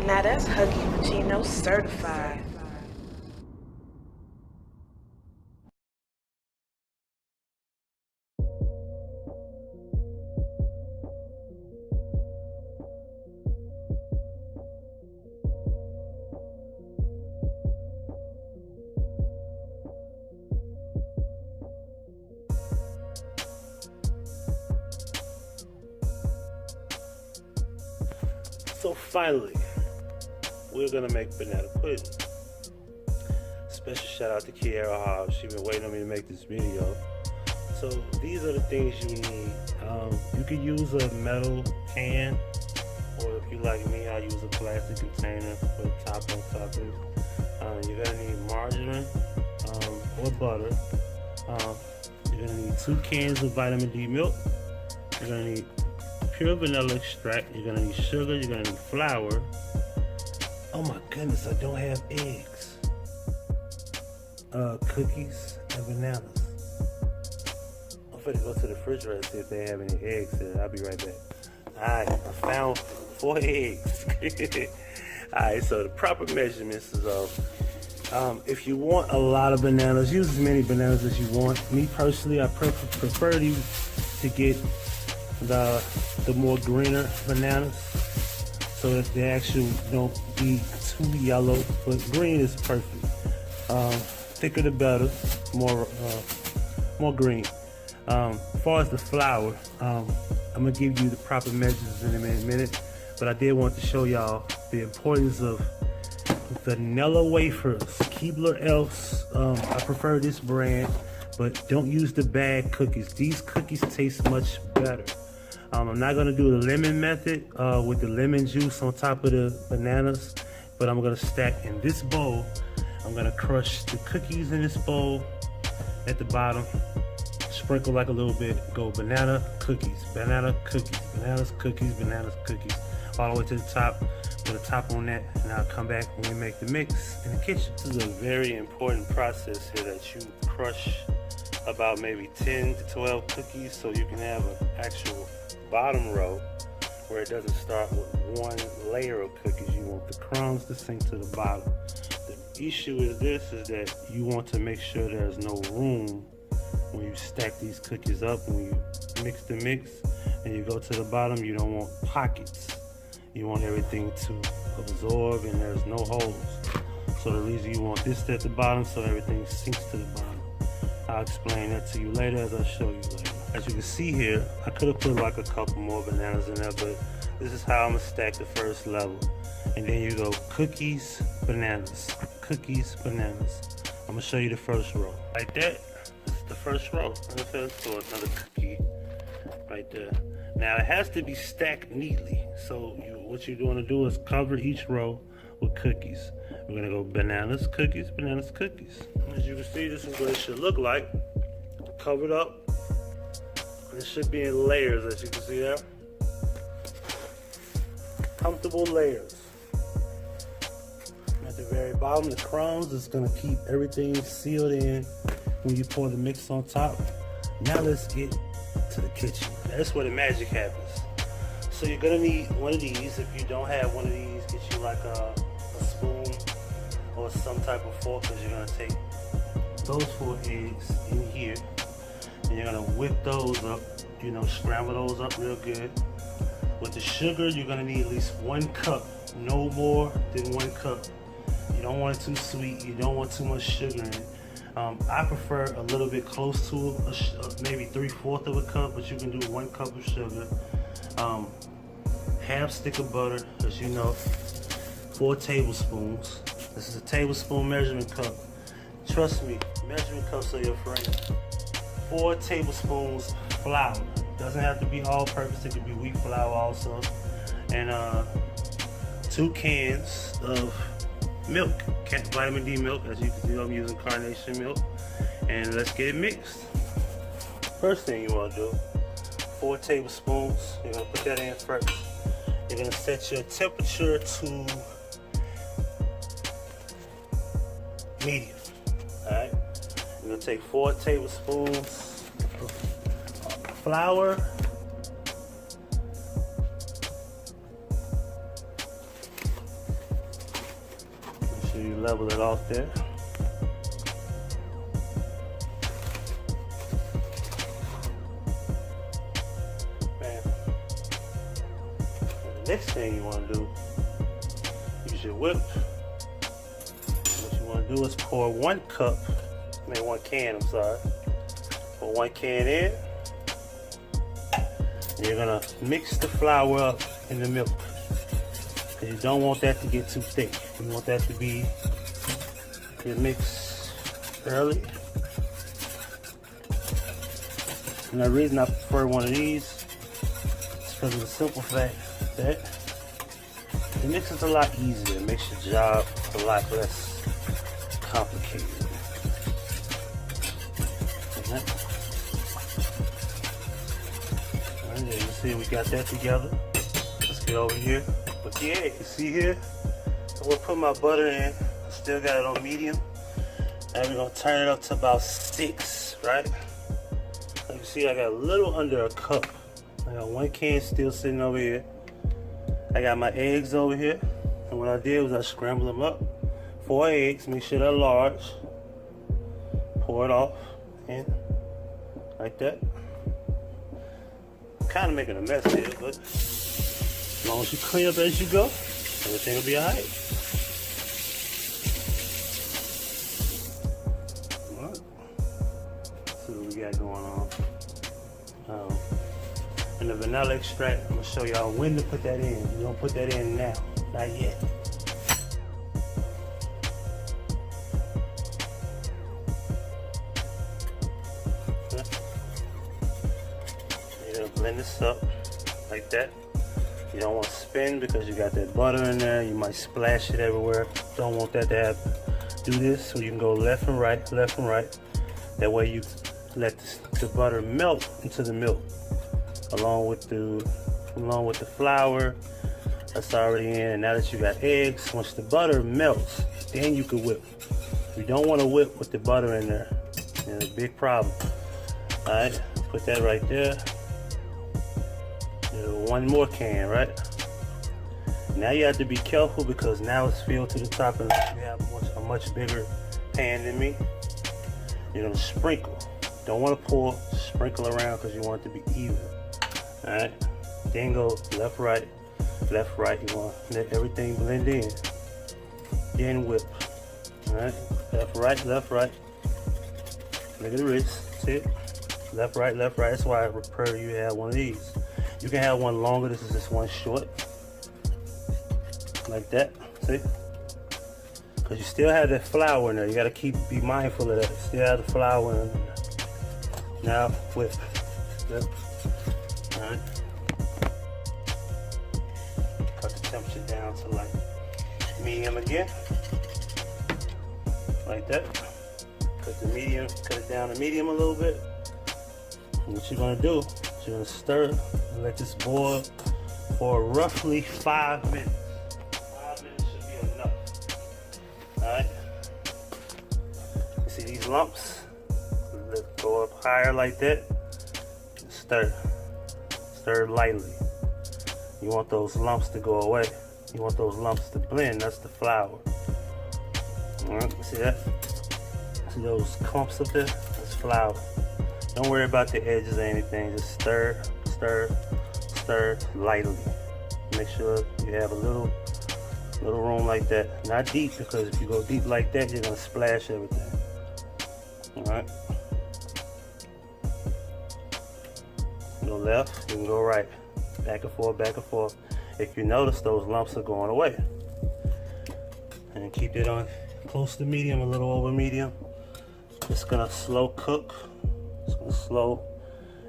Now that's Huggie Pacino certified. So finally, we're gonna make banana pudding. Special shout out to Kiara Hobbs. She's been waiting on me to make this video. So these are the things you need. You could use a metal can, or if you like me, I use a plastic container for the top on top of it. You're gonna need margarine or butter. You're gonna need 2 cans of vitamin D milk. You're gonna need pure vanilla extract. You're gonna need sugar. You're gonna need flour. Oh my goodness, I don't have eggs. Cookies and bananas. I'm gonna go to the refrigerator and see if they have any eggs there. I'll be right back. Alright, I found 4 eggs. Alright, so the proper measurements is if you want a lot of bananas, use as many bananas as you want. Me personally, I prefer to get the more greener bananas, so that they actually don't be too yellow, but green is perfect. Thicker the better, more green. As far as the flour, I'm gonna give you the proper measures in a minute, but I did want to show y'all the importance of vanilla wafers. Keebler Elves, I prefer this brand, but don't use the bag cookies. These cookies taste much better. I'm not gonna do the lemon method with the lemon juice on top of the bananas, but I'm gonna stack in this bowl. I'm gonna crush the cookies in this bowl at the bottom, sprinkle like a little bit, go banana cookies, bananas cookies, all the way to the top. Put a top on that, and I'll come back when we make the mix in the kitchen. This is a very important process here, that you crush about maybe 10 to 12 cookies so you can have an actual bottom row where it doesn't start with one layer of cookies. You want the crumbs to sink to the bottom. The issue is that you want to make sure there's no room when you stack these cookies up. When you mix the mix and you go to the bottom, you don't want pockets. You want everything to absorb and there's no holes. So the reason you want this at the bottom, so everything sinks to the bottom. I'll explain that to you later as I show you later. As you can see here, I could have put like a couple more bananas in there, but this is how I'm gonna stack the first level. And then you go cookies, bananas, cookies, bananas. I'm gonna show you the first row. Like that, this is the first row. I'm gonna throw another cookie right there. Now it has to be stacked neatly. So what you're gonna do is cover each row with cookies. We're gonna go bananas, cookies, bananas, cookies. As you can see, this is what it should look like. Covered up. It should be in layers, as you can see there. Comfortable layers. At the very bottom, the crumbs is gonna keep everything sealed in when you pour the mix on top. Now let's get to the kitchen. That's where the magic happens. So you're gonna need one of these. If you don't have one of these, get you like a spoon or some type of fork, because you're gonna take those 4 eggs in here and you're gonna whip those up, scramble those up real good. With the sugar, you're gonna need at least 1 cup, no more than 1 cup. You don't want it too sweet, you don't want too much sugar in it. I prefer a little bit close to maybe 3/4 of a cup, but you can do 1 cup of sugar. Half stick of butter, as you know, 4 tablespoons. This is a tablespoon measurement cup. Trust me, measurement cups are your friend. 4 tablespoons flour. Doesn't have to be all purpose, it could be wheat flour also. And 2 cans of milk, vitamin D milk. As you can see, I'm using carnation milk. And let's get it mixed. First thing you want to do, 4 tablespoons. You're going to put that in first. You're going to set your temperature to medium. Alright? You're going to take 4 tablespoons of flour. you level it off there. Bam. And the next thing you want to do, use your whip. What you want to do is pour 1 can, I'm sorry. Pour 1 can in. And you're gonna mix the flour up in the milk. Because you don't want that to get too thick. You want that to be your mix early. And the reason I prefer one of these is because of the simple fact that the mix is a lot easier. It makes your job a lot less complicated. And you see we got that together. Let's get over here with the egg. You see here, I'm gonna put my butter in. I still got it on medium. And we're gonna turn it up to about 6, right? Like you see, I got a little under a cup. I got 1 can still sitting over here. I got my eggs over here. And what I did was I scrambled them up. 4 eggs, make sure they're large. Pour it off in, like that. Kind of making a mess here, but as long as you clean up as you go, everything will be alright. Alright. See what we got going on. And the vanilla extract, I'm gonna show y'all when to put that in. You don't put that in now, not yet. Blend this up like that. You don't want to spin because you got that butter in there. You might splash it everywhere. Don't want that to happen. Do this so you can go left and right, left and right. That way you let the butter melt into the milk along with the flour that's already in. And now that you got eggs, once the butter melts, then you can whip. You don't want to whip with the butter in there. It's a big problem. All right, put that right there. 1 more can, right? Now you have to be careful because now it's filled to the top and you have a much bigger pan than me. You're gonna sprinkle. Don't want to pour, sprinkle around because you want it to be even. Alright? Then go left, right, left, right. You want to let everything blend in. Then whip. Alright? Left, right, left, right. Look at the wrist. See it? Left, right, left, right. That's why I prefer you have one of these. You can have one longer. This is just one short. Like that. See? Because you still have that flour in there. You got to be mindful of that. You still have the flour in there. Now, whip. Yep. Alright. Cut the temperature down to like medium again. Like that. Cut it down to medium a little bit. And what you're going to do, you're going to stir and let this boil for roughly 5 minutes. 5 minutes should be enough. Alright? You see these lumps? Let's go up higher like that. Stir. Stir lightly. You want those lumps to go away. You want those lumps to blend. That's the flour. Alright, see that? See those clumps up there? That's flour. Don't worry about the edges or anything. Just stir, stir, stir lightly. Make sure you have a little room like that. Not deep, because if you go deep like that, you're gonna splash everything. Alright. Go left, you can go right. Back and forth, back and forth. If you notice, those lumps are going away. And keep it on close to medium, a little over medium. It's gonna slow cook. It's gonna slow.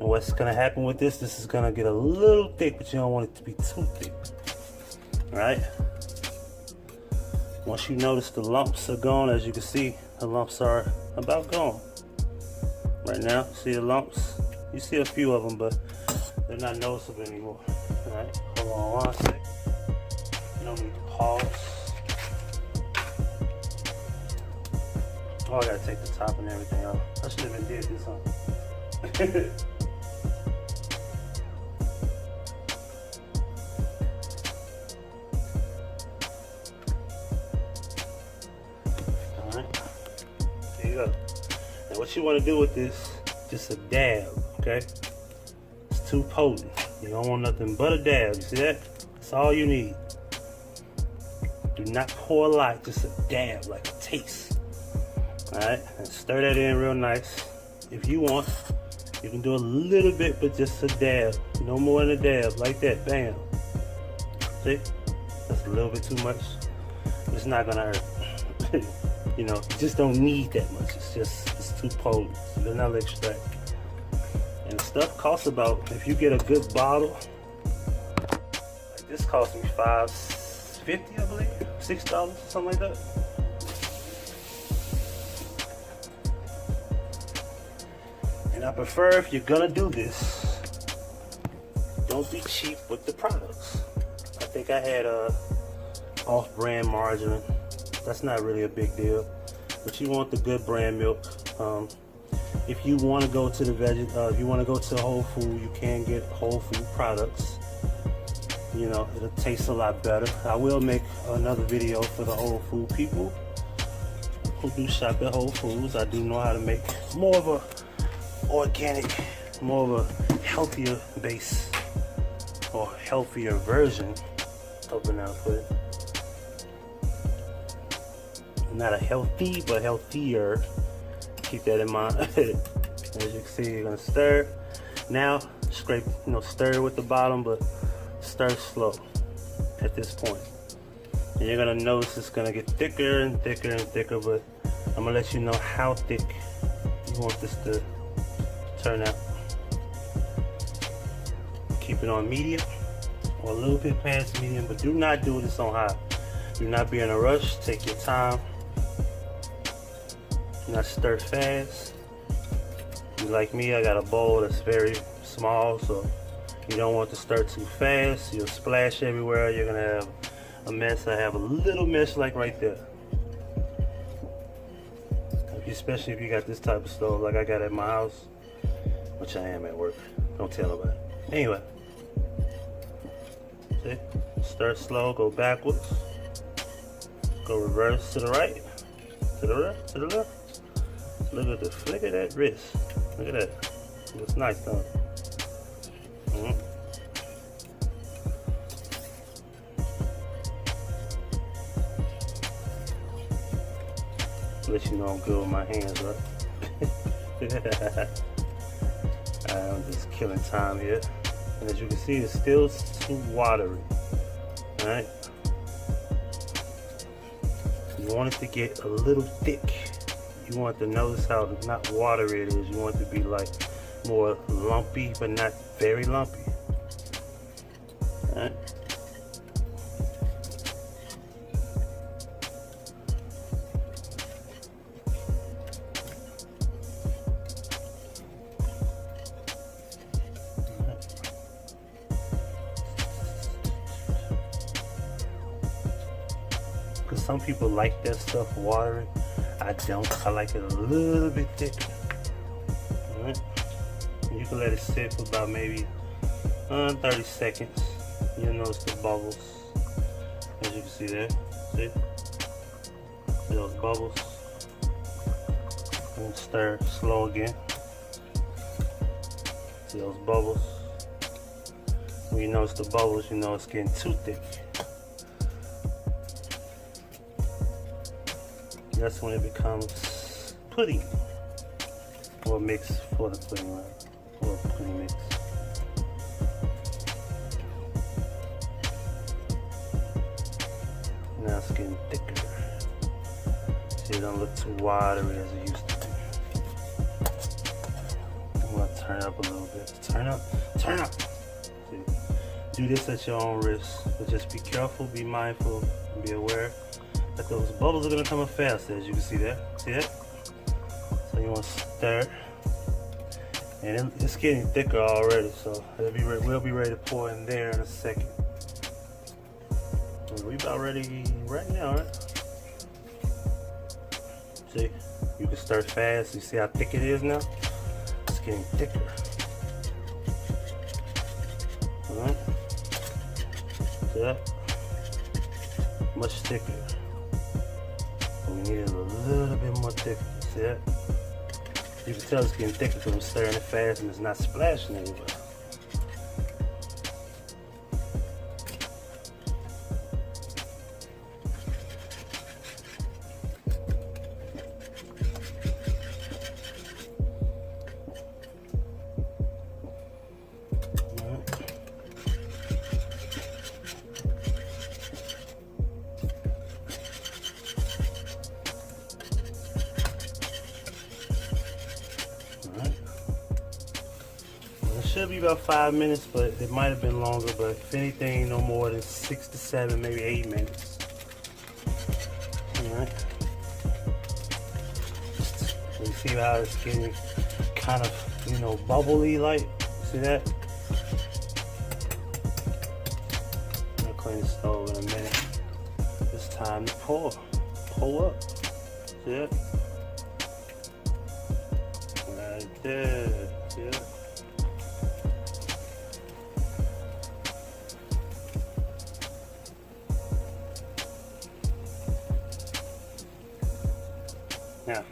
And what's gonna happen with this is gonna get a little thick, but you don't want it to be too thick. Alright? Once you notice the lumps are gone, as you can see, the lumps are about gone. Right now, see the lumps? You see a few of them, but they're not noticeable anymore. Alright, hold on one second. You don't need to pause. Oh, I gotta take the top and everything off. I should have been did this, huh? go. Now what you want to do with this, just a dab, okay? It's too potent. You don't want nothing but a dab. You see that? That's all you need. Do not pour a lot, just a dab, like a taste. Alright, and stir that in real nice. If you want, you can do a little bit, but just a dab. No more than a dab, like that, bam. See? That's a little bit too much. It's not gonna hurt. You know, you just don't need that much. It's too potent. It's vanilla extract. And stuff costs about, if you get a good bottle, like this cost me $5.50, I believe, $6, something like that. And I prefer, if you're gonna do this, don't be cheap with the products. I think I had a off-brand margarine. That's not really a big deal, but you want the good brand milk. If you want to go to the if you want to go to Whole Food, you can get Whole Food products. You know, it'll taste a lot better. I will make another video for the Whole Food people who do shop at Whole Foods. I do know how to make more of a organic, more of a healthier base or healthier version of banana pudding. Not a healthy, but healthier. Keep that in mind. As you can see, you're gonna stir. Now, scrape, stir with the bottom, but stir slow at this point. And you're gonna notice it's gonna get thicker and thicker and thicker, but I'm gonna let you know how thick you want this to turn out. Keep it on medium or a little bit past medium, but do not do this on high. Do not be in a rush. Take your time. Do not stir fast. If you like me, I got a bowl that's very small, so you don't want to stir too fast. You'll splash everywhere. You're gonna have a mess. I have a little mess like right there. Especially if you got this type of stove like I got at my house, which I am at work. Don't tell nobody. Anyway, see? Stir slow, go backwards, go reverse to the right, to the left, to the left. Look at the flick of that wrist. Look at that. It looks nice, don't it? Let you know I'm good with my hands, right? I'm just killing time here. And as you can see, it's still too watery. Alright? You want it to get a little thick. You want to notice how not watery it is. You want it to be like more lumpy, but not very lumpy. Alright? Because some people like that stuff watery. I don't. I like it a little bit thicker. Alright? You can let it sit for about maybe 30 seconds. You'll notice the bubbles. As you can see there. See? See those bubbles? And stir slow again. See those bubbles? When you notice the bubbles, you know it's getting too thick. That's when it becomes pudding, or mix for the pudding, right? Or pudding mix. Now it's getting thicker. See, it don't look too watery as it used to be. I'm gonna turn up a little bit. Turn up, turn up. See, do this at your own risk, but just be careful, be mindful, and be aware that those bubbles are gonna come up fast, as you can see there. See that? So you want to stir, and it's getting thicker already. So we'll be ready to pour in there in a second. We about ready right now, right? See, you can stir fast. You see how thick it is now? It's getting thicker. All right. See that? Much thicker. We need it a little bit more thicker. See that? You can tell it's getting thicker because I'm stirring it fast and it's not splashing anywhere. Should be about 5 minutes, but it might have been longer. But if anything, no more than 6 to 7, maybe 8 minutes. All right. You see how it's getting kind of, you know, bubbly like. See that? I'll clean the stove in a minute. It's time to pour. Pour up. See that? Right there. See that? Now,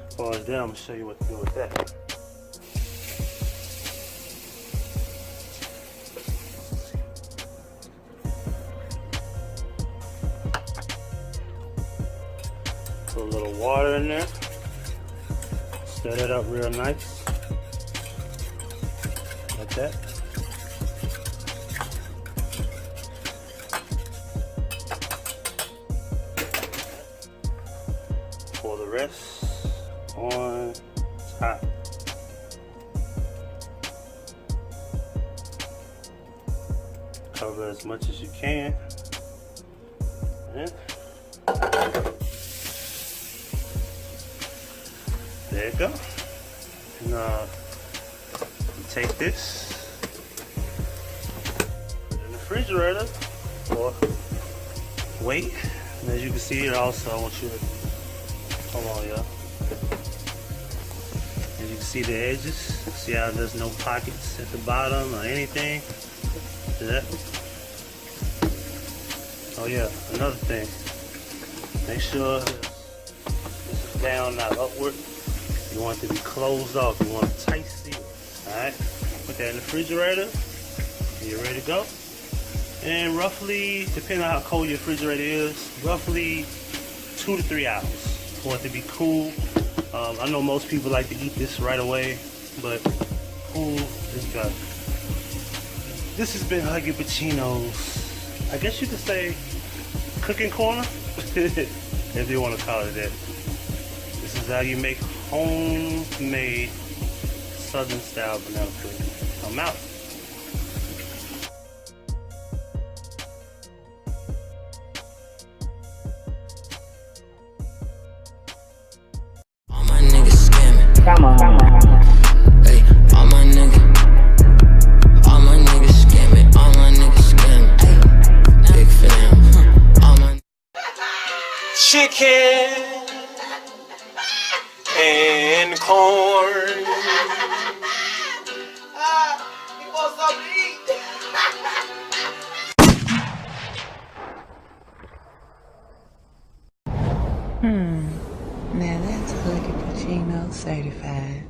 as far as that, I'm going to show you what to do with that. Put a little water in there. Stir it up real nice. Like that. Pour the rest on top. Cover as much as you can. And there you go. And you take this, put it in the refrigerator, or wait. And as you can see here also, I want you to, hold on, y'all. As you can see the edges, see how there's no pockets at the bottom or anything. See that? Oh yeah, another thing. Make sure this is down, not upward. You want it to be closed off. You want a tight seal. Alright? Put that in the refrigerator. And you're ready to go. And roughly, depending on how cold your refrigerator is, roughly 2 to 3 hours for it to be cool. I know most people like to eat this right away, but cool is good. This has been Huggie Pacino's, I guess you could say, cooking corner, if you want to call it that. This is how you make homemade Southern style banana pudding. I'm out. Come on. Hey, all my niggas scamming, all my niggas scamming. Big for them, all my chicken and corn. He wants something to eat. Now that's Huggie Pacino certified.